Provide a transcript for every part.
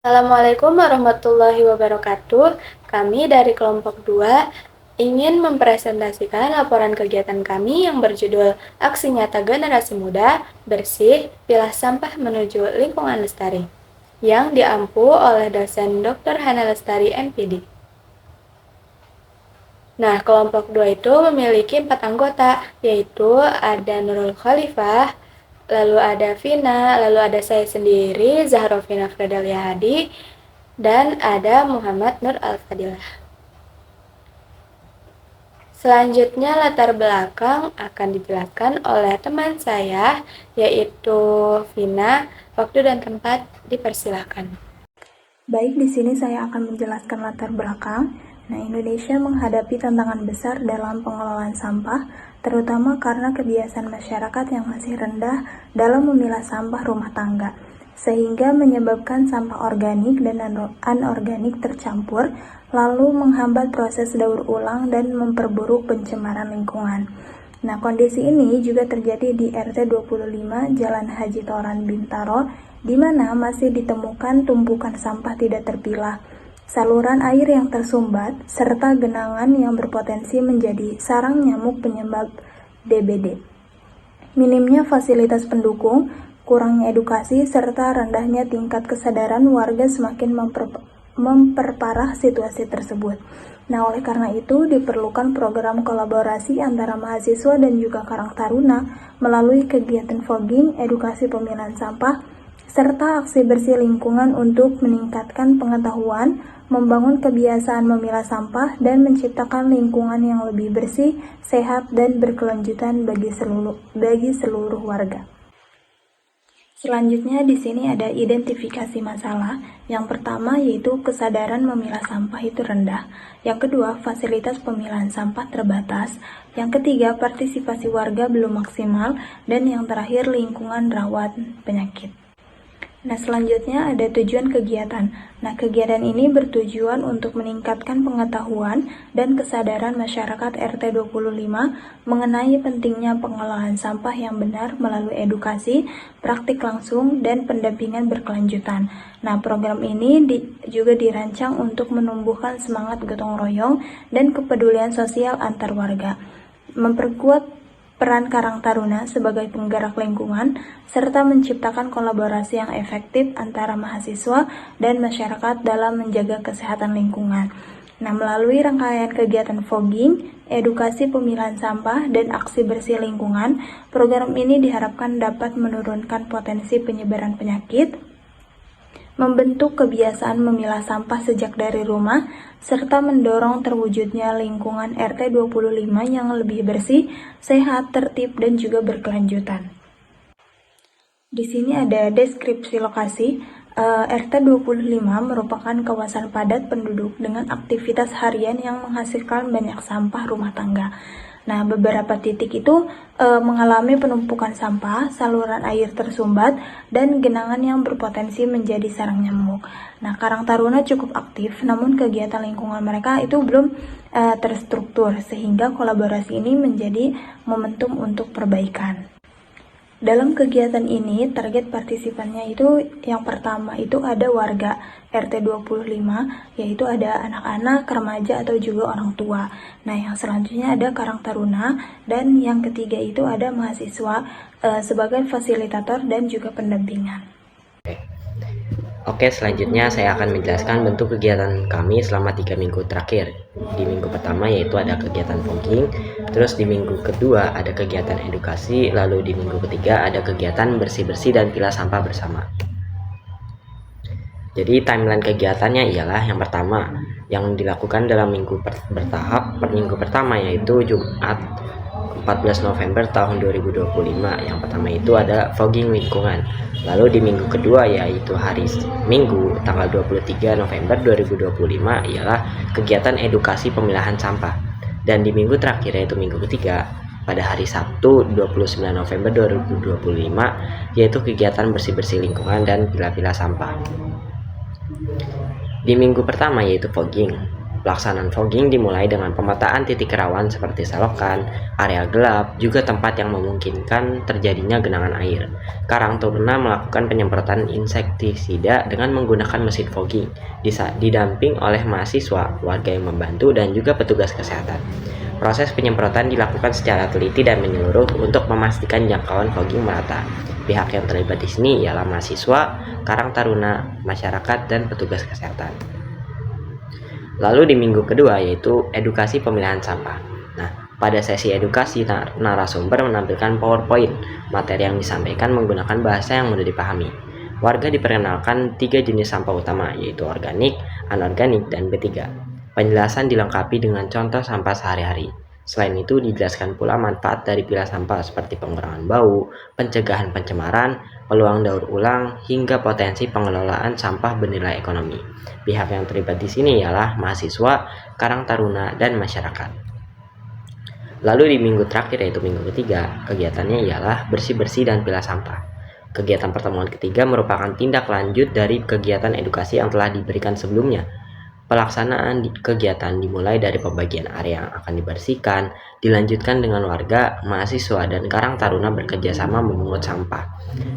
Assalamualaikum warahmatullahi wabarakatuh. Kami dari kelompok 2 ingin mempresentasikan laporan kegiatan kami yang berjudul Aksi Nyata Generasi Muda Bersih Pilah Sampah Menuju Lingkungan Lestari yang diampu oleh dosen Dr. Hana Lestari MPD. Nah, kelompok 2 itu memiliki 4 anggota, yaitu ada Nurul Khalifah, lalu ada Vina, lalu ada saya sendiri, Zahrofina Fredalia Hadi, dan ada Muhammad Nur Al-Fadilah. Selanjutnya latar belakang akan dijelaskan oleh teman saya, yaitu Vina. Waktu dan tempat dipersilahkan. Baik, di sini saya akan menjelaskan latar belakang. Nah, Indonesia menghadapi tantangan besar dalam pengelolaan sampah, terutama karena kebiasaan masyarakat yang masih rendah dalam memilah sampah rumah tangga, sehingga menyebabkan sampah organik dan anorganik tercampur, lalu menghambat proses daur ulang dan memperburuk pencemaran lingkungan. Nah, kondisi ini juga terjadi di RT 25 Jalan Haji Toran Bintaro, di mana masih ditemukan tumpukan sampah tidak terpilah, saluran air yang tersumbat, serta genangan yang berpotensi menjadi sarang nyamuk penyebab DBD. Minimnya fasilitas pendukung, kurangnya edukasi, serta rendahnya tingkat kesadaran warga semakin memperparah situasi tersebut. Nah, oleh karena itu diperlukan program kolaborasi antara mahasiswa dan juga Karang Taruna melalui kegiatan fogging, edukasi pemilahan sampah, serta aksi bersih lingkungan untuk meningkatkan pengetahuan, membangun kebiasaan memilah sampah, dan menciptakan lingkungan yang lebih bersih, sehat, dan berkelanjutan bagi seluruh warga. Selanjutnya di sini ada identifikasi masalah. Yang pertama yaitu kesadaran memilah sampah itu rendah. Yang kedua, fasilitas pemilahan sampah terbatas. Yang ketiga, partisipasi warga belum maksimal. Dan yang terakhir, lingkungan rawan penyakit. Nah, selanjutnya ada tujuan kegiatan. Nah, kegiatan ini bertujuan untuk meningkatkan pengetahuan dan kesadaran masyarakat RT 25 mengenai pentingnya pengelolaan sampah yang benar melalui edukasi, praktik langsung, dan pendampingan berkelanjutan. Nah, program ini juga dirancang untuk menumbuhkan semangat gotong royong dan kepedulian sosial antar warga, memperkuat peran Karang Taruna sebagai penggerak lingkungan, serta menciptakan kolaborasi yang efektif antara mahasiswa dan masyarakat dalam menjaga kesehatan lingkungan. Nah, melalui rangkaian kegiatan fogging, edukasi pemilahan sampah, dan aksi bersih lingkungan, program ini diharapkan dapat menurunkan potensi penyebaran penyakit, membentuk kebiasaan memilah sampah sejak dari rumah, serta mendorong terwujudnya lingkungan RT 25 yang lebih bersih, sehat, tertib, dan juga berkelanjutan. Di sini ada deskripsi lokasi. RT 25 merupakan kawasan padat penduduk dengan aktivitas harian yang menghasilkan banyak sampah rumah tangga. Nah, beberapa titik itu mengalami penumpukan sampah, saluran air tersumbat, dan genangan yang berpotensi menjadi sarang nyamuk. Nah, Karang Taruna cukup aktif, namun kegiatan lingkungan mereka itu belum terstruktur, sehingga kolaborasi ini menjadi momentum untuk perbaikan. Dalam kegiatan ini, target partisipannya itu yang pertama itu ada warga RT 25, yaitu ada anak-anak, remaja, atau juga orang tua. Nah, yang selanjutnya ada Karang Taruna, dan yang ketiga itu ada mahasiswa sebagai fasilitator dan juga pendampingan. Oke, selanjutnya saya akan menjelaskan bentuk kegiatan kami selama 3 minggu terakhir. Di minggu pertama yaitu ada kegiatan fogging, terus di minggu kedua ada kegiatan edukasi, lalu di minggu ketiga ada kegiatan bersih-bersih dan pilah sampah bersama. Jadi timeline kegiatannya ialah yang pertama yang dilakukan dalam minggu bertahap. Minggu pertama yaitu Jumat 14 November tahun 2025. Yang pertama itu ada fogging lingkungan. Lalu di minggu kedua yaitu hari Minggu tanggal 23 November 2025 ialah kegiatan edukasi pemilahan sampah. Dan di minggu terakhir yaitu minggu ketiga pada hari Sabtu 29 November 2025 yaitu kegiatan bersih-bersih lingkungan dan pilah-pilah sampah. Di minggu pertama yaitu fogging. Pelaksanaan fogging dimulai dengan pemetaan titik rawan seperti selokan, area gelap, juga tempat yang memungkinkan terjadinya genangan air. Karang Taruna melakukan penyemprotan insektisida dengan menggunakan mesin fogging, didamping oleh mahasiswa, warga yang membantu, dan juga petugas kesehatan. Proses penyemprotan dilakukan secara teliti dan menyeluruh untuk memastikan jangkauan fogging merata. Pihak yang terlibat di sini ialah mahasiswa, Karang Taruna, masyarakat, dan petugas kesehatan. Lalu di minggu kedua yaitu edukasi pemilahan sampah. Nah, pada sesi edukasi narasumber menampilkan PowerPoint, materi yang disampaikan menggunakan bahasa yang mudah dipahami. Warga diperkenalkan 3 jenis sampah utama yaitu organik, anorganik, dan B3. Penjelasan dilengkapi dengan contoh sampah sehari-hari. Selain itu dijelaskan pula manfaat dari pilah sampah seperti pengurangan bau, pencegahan pencemaran, peluang daur ulang, hingga potensi pengelolaan sampah bernilai ekonomi. Pihak yang terlibat di sini ialah mahasiswa, Karang Taruna, dan masyarakat. Lalu di minggu terakhir yaitu minggu ketiga, kegiatannya ialah bersih-bersih dan pilah sampah. Kegiatan pertemuan ketiga merupakan tindak lanjut dari kegiatan edukasi yang telah diberikan sebelumnya. Pelaksanaan kegiatan dimulai dari pembagian area yang akan dibersihkan, dilanjutkan dengan warga, mahasiswa, dan Karang Taruna bekerja sama memungut sampah.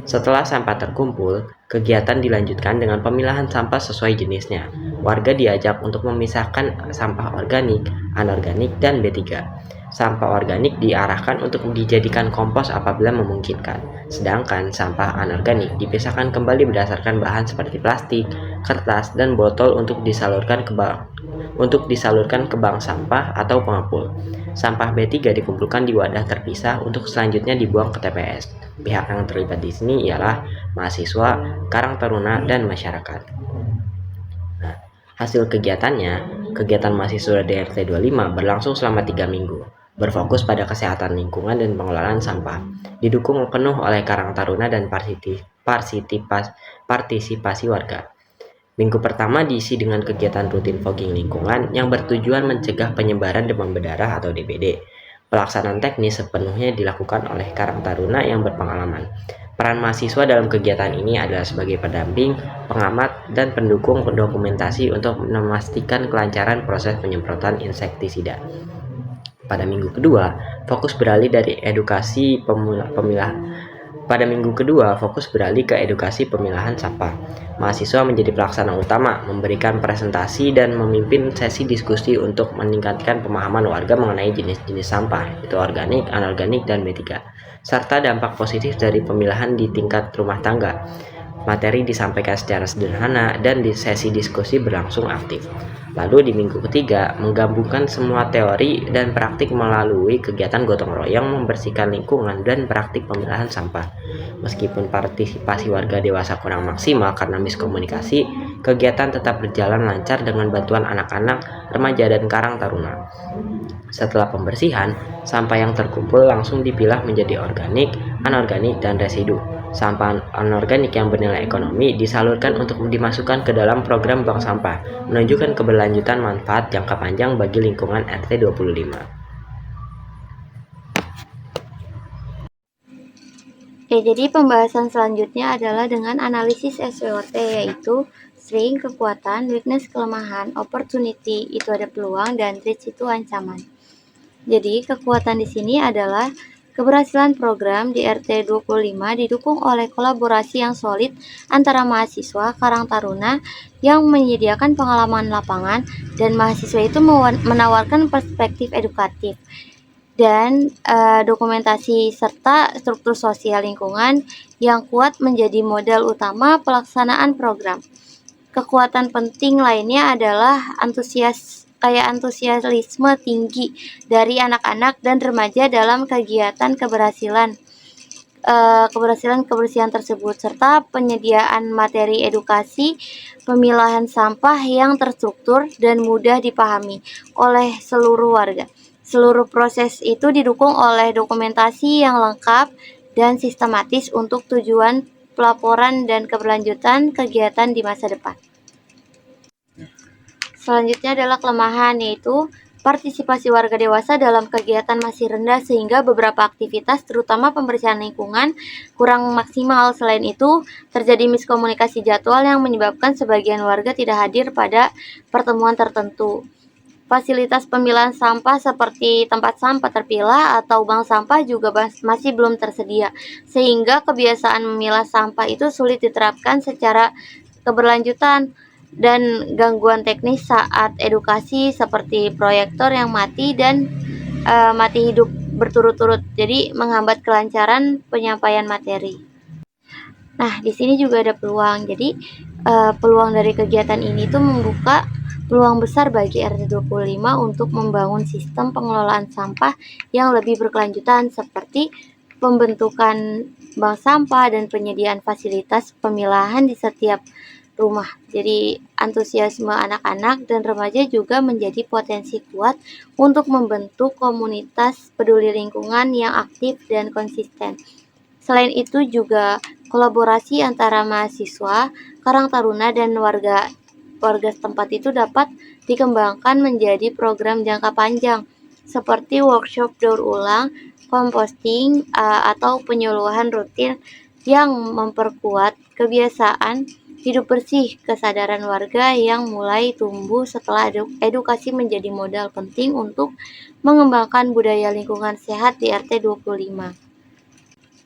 Setelah sampah terkumpul, kegiatan dilanjutkan dengan pemilahan sampah sesuai jenisnya. Warga diajak untuk memisahkan sampah organik, anorganik, dan B3. Sampah organik diarahkan untuk dijadikan kompos apabila memungkinkan, sedangkan sampah anorganik dipisahkan kembali berdasarkan bahan seperti plastik, kertas, dan botol untuk disalurkan ke bank sampah atau pengepul. Sampah B3 dikumpulkan di wadah terpisah untuk selanjutnya dibuang ke TPS. Pihak yang terlibat di sini ialah mahasiswa, Karang Taruna, dan masyarakat. Nah, hasil kegiatannya, kegiatan mahasiswa DRT 25 berlangsung selama 3 minggu. Berfokus pada kesehatan lingkungan dan pengelolaan sampah, didukung penuh oleh Karang Taruna dan partisipasi warga. Minggu pertama diisi dengan kegiatan rutin fogging lingkungan yang bertujuan mencegah penyebaran demam berdarah atau DBD. Pelaksanaan teknis sepenuhnya dilakukan oleh Karang Taruna yang berpengalaman. Peran mahasiswa dalam kegiatan ini adalah sebagai pendamping, pengamat, dan pendukung dokumentasi untuk memastikan kelancaran proses penyemprotan insektisida. Pada minggu kedua, fokus beralih ke edukasi pemilahan sampah. Mahasiswa menjadi pelaksana utama, memberikan presentasi dan memimpin sesi diskusi untuk meningkatkan pemahaman warga mengenai jenis-jenis sampah, itu organik, anorganik, dan B3, serta dampak positif dari pemilahan di tingkat rumah tangga. Materi disampaikan secara sederhana dan di sesi diskusi berlangsung aktif. Lalu di minggu ketiga, menggabungkan semua teori dan praktik melalui kegiatan gotong royong membersihkan lingkungan dan praktik pemilahan sampah. Meskipun partisipasi warga dewasa kurang maksimal karena miskomunikasi, kegiatan tetap berjalan lancar dengan bantuan anak-anak, remaja, dan Karang Taruna. Setelah pembersihan, sampah yang terkumpul langsung dipilah menjadi organik, anorganik, dan residu. Sampah anorganik yang bernilai ekonomi disalurkan untuk dimasukkan ke dalam program bank sampah, menunjukkan keberlanjutan manfaat jangka panjang bagi lingkungan RT 25. Jadi pembahasan selanjutnya adalah dengan analisis SWOT, yaitu strength, kekuatan, weakness, kelemahan, opportunity, itu ada peluang, dan threat, itu ancaman. Jadi kekuatan di sini adalah keberhasilan program di RT 25 didukung oleh kolaborasi yang solid antara mahasiswa Karang Taruna yang menyediakan pengalaman lapangan dan mahasiswa itu menawarkan perspektif edukatif dan dokumentasi serta struktur sosial lingkungan yang kuat menjadi modal utama pelaksanaan program. Kekuatan penting lainnya adalah antusiasme tinggi dari anak-anak dan remaja dalam kegiatan kebersihan tersebut, serta penyediaan materi edukasi pemilahan sampah yang terstruktur dan mudah dipahami oleh seluruh warga. Seluruh proses itu didukung oleh dokumentasi yang lengkap dan sistematis untuk tujuan pelaporan dan keberlanjutan kegiatan di masa depan. Selanjutnya adalah kelemahan, yaitu partisipasi warga dewasa dalam kegiatan masih rendah sehingga beberapa aktivitas, terutama pembersihan lingkungan, kurang maksimal. Selain itu, terjadi miskomunikasi jadwal yang menyebabkan sebagian warga tidak hadir pada pertemuan tertentu. fasilitas pemilahan sampah seperti tempat sampah terpilah atau bank sampah juga masih belum tersedia, sehingga kebiasaan memilah sampah itu sulit diterapkan secara keberlanjutan, dan gangguan teknis saat edukasi seperti proyektor yang mati dan mati hidup berturut-turut, jadi menghambat kelancaran penyampaian materi. Nah, di sini juga ada peluang. Jadi peluang dari kegiatan ini tuh membuka peluang besar bagi RT 25 untuk membangun sistem pengelolaan sampah yang lebih berkelanjutan seperti pembentukan bank sampah dan penyediaan fasilitas pemilahan di setiap rumah. Jadi antusiasme anak-anak dan remaja juga menjadi potensi kuat untuk membentuk komunitas peduli lingkungan yang aktif dan konsisten. Selain itu juga kolaborasi antara mahasiswa, Karang Taruna dan warga setempat itu dapat dikembangkan menjadi program jangka panjang seperti workshop daur ulang, composting, atau penyuluhan rutin yang memperkuat kebiasaan hidup bersih. Kesadaran warga yang mulai tumbuh setelah edukasi menjadi modal penting untuk mengembangkan budaya lingkungan sehat di RT 25.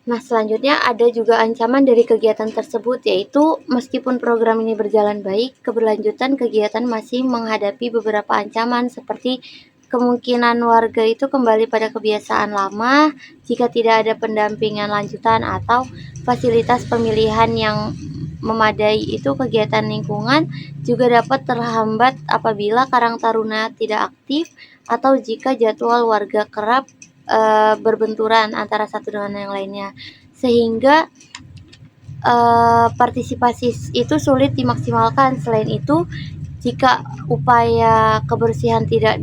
Nah, selanjutnya ada juga ancaman dari kegiatan tersebut, yaitu meskipun program ini berjalan baik, keberlanjutan kegiatan masih menghadapi beberapa ancaman seperti kemungkinan warga itu kembali pada kebiasaan lama jika tidak ada pendampingan lanjutan atau fasilitas pemilihan yang memadai. Itu kegiatan lingkungan juga dapat terhambat apabila Karang Taruna tidak aktif atau jika jadwal warga kerap berbenturan antara satu dengan yang lainnya, sehingga partisipasi itu sulit dimaksimalkan. Selain itu, jika upaya kebersihan tidak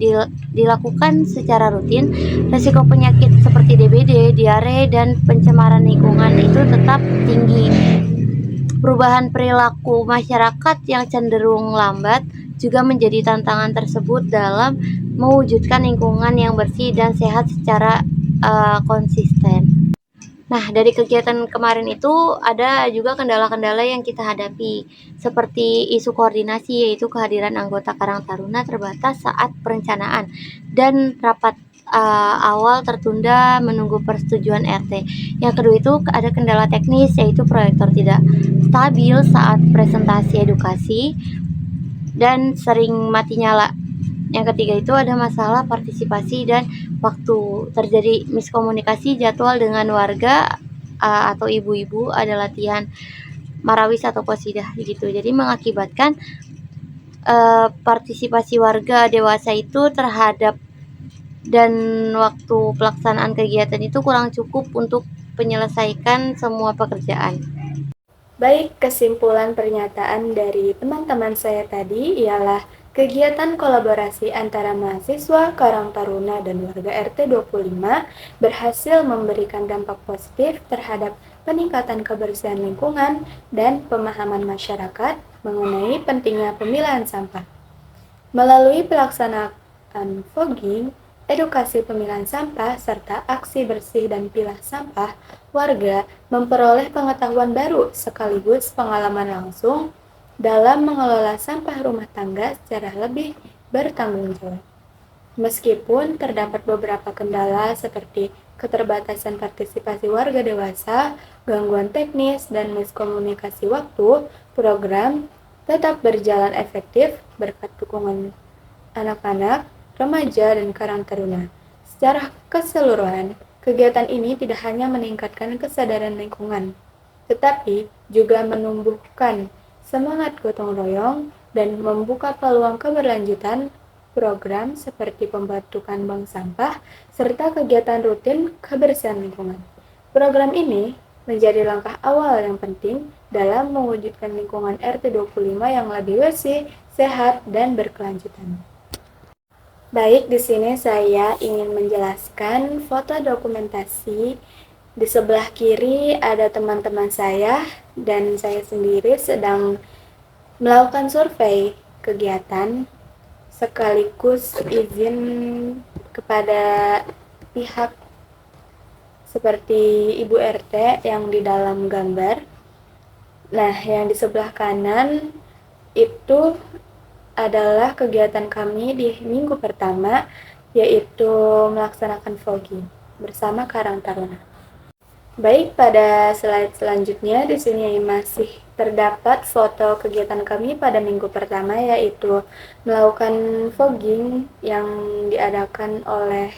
dilakukan secara rutin, risiko penyakit seperti DBD, diare, dan pencemaran lingkungan itu tetap tinggi. Perubahan perilaku masyarakat yang cenderung lambat juga menjadi tantangan tersebut dalam mewujudkan lingkungan yang bersih dan sehat secara konsisten. Nah, dari kegiatan kemarin itu ada juga kendala-kendala yang kita hadapi, seperti isu koordinasi, yaitu kehadiran anggota Karang Taruna terbatas saat perencanaan dan rapat awal tertunda menunggu persetujuan RT. Yang kedua itu ada kendala teknis, yaitu proyektor tidak stabil saat presentasi edukasi dan sering mati nyala. Yang ketiga itu ada masalah partisipasi dan waktu. Terjadi miskomunikasi jadwal dengan warga atau ibu-ibu ada latihan marawis atau qasidah gitu. Jadi mengakibatkan partisipasi warga dewasa itu terhadap dan waktu pelaksanaan kegiatan itu kurang cukup untuk menyelesaikan semua pekerjaan. Baik, kesimpulan pernyataan dari teman-teman saya tadi ialah kegiatan kolaborasi antara mahasiswa, Karang Taruna, dan warga RT 25 berhasil memberikan dampak positif terhadap peningkatan kebersihan lingkungan dan pemahaman masyarakat mengenai pentingnya pemilahan sampah. Melalui pelaksanaan fogging, edukasi pemilahan sampah, serta aksi bersih dan pilah sampah, warga memperoleh pengetahuan baru sekaligus pengalaman langsung dalam mengelola sampah rumah tangga secara lebih bertanggung jawab. Meskipun terdapat beberapa kendala seperti keterbatasan partisipasi warga dewasa, gangguan teknis, dan miskomunikasi waktu, program tetap berjalan efektif berkat dukungan anak-anak, remaja, dan Karang Taruna. Secara keseluruhan, kegiatan ini tidak hanya meningkatkan kesadaran lingkungan, tetapi juga menumbuhkan semangat gotong royong dan membuka peluang keberlanjutan program seperti pembentukan bank sampah serta kegiatan rutin kebersihan lingkungan. Program ini menjadi langkah awal yang penting dalam mewujudkan lingkungan RT 25 yang lebih bersih, sehat, dan berkelanjutan. Baik, di sini saya ingin menjelaskan foto dokumentasi. Di sebelah kiri ada teman-teman saya dan saya sendiri sedang melakukan survei kegiatan sekaligus izin kepada pihak seperti Ibu RT yang di dalam gambar. Nah, yang di sebelah kanan itu adalah kegiatan kami di minggu pertama, yaitu melaksanakan fogging bersama Karang Taruna. Baik, pada slide selanjutnya di sini masih terdapat foto kegiatan kami pada minggu pertama, yaitu melakukan fogging yang diadakan oleh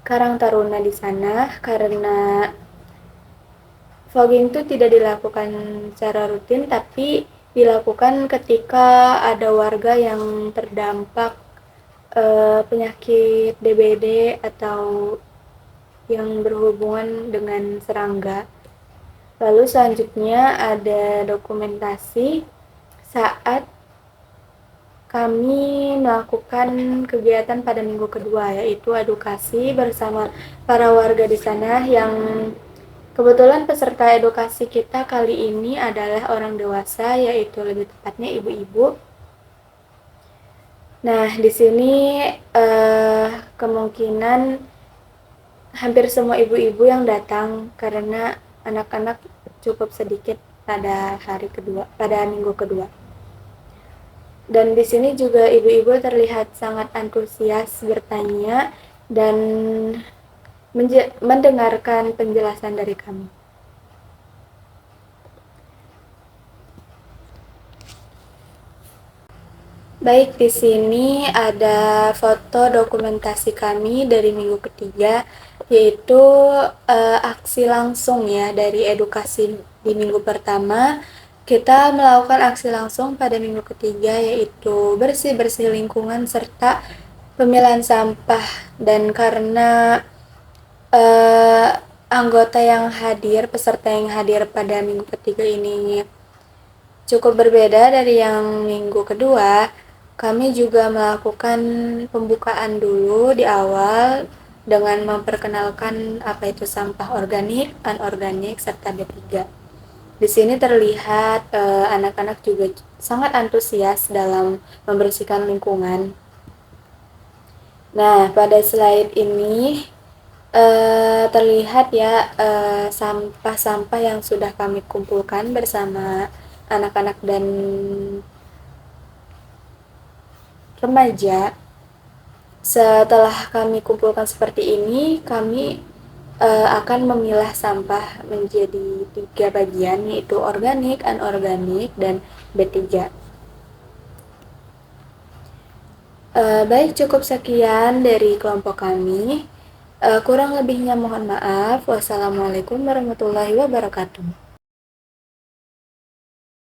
Karang Taruna di sana, karena fogging itu tidak dilakukan secara rutin, tapi dilakukan ketika ada warga yang terdampak penyakit DBD atau yang berhubungan dengan serangga. Lalu selanjutnya ada dokumentasi saat kami melakukan kegiatan pada minggu kedua, yaitu edukasi bersama para warga di sana yang kebetulan peserta edukasi kita kali ini adalah orang dewasa, yaitu lebih tepatnya ibu-ibu. Nah, di sini kemungkinan hampir semua ibu-ibu yang datang karena anak-anak cukup sedikit pada minggu kedua. Dan di sini juga ibu-ibu terlihat sangat antusias bertanya dan mendengarkan penjelasan dari kami. Baik, di sini ada foto dokumentasi kami dari minggu ketiga, yaitu aksi langsung ya dari edukasi di minggu pertama. Kita melakukan aksi langsung pada minggu ketiga, yaitu bersih-bersih lingkungan serta pemilahan sampah. Dan karena anggota yang hadir, peserta yang hadir pada minggu ketiga ini cukup berbeda dari yang minggu kedua, kami juga melakukan pembukaan dulu di awal dengan memperkenalkan apa itu sampah organik, anorganik, serta B3. Di sini terlihat anak-anak juga sangat antusias dalam membersihkan lingkungan. Nah, pada slide ini terlihat ya sampah-sampah yang sudah kami kumpulkan bersama anak-anak dan remaja. Setelah kami kumpulkan seperti ini, kami akan memilah sampah menjadi 3 bagian, yaitu organik, anorganik, dan B3. Baik, cukup sekian dari kelompok kami. Kurang lebihnya mohon maaf. Wassalamualaikum warahmatullahi wabarakatuh.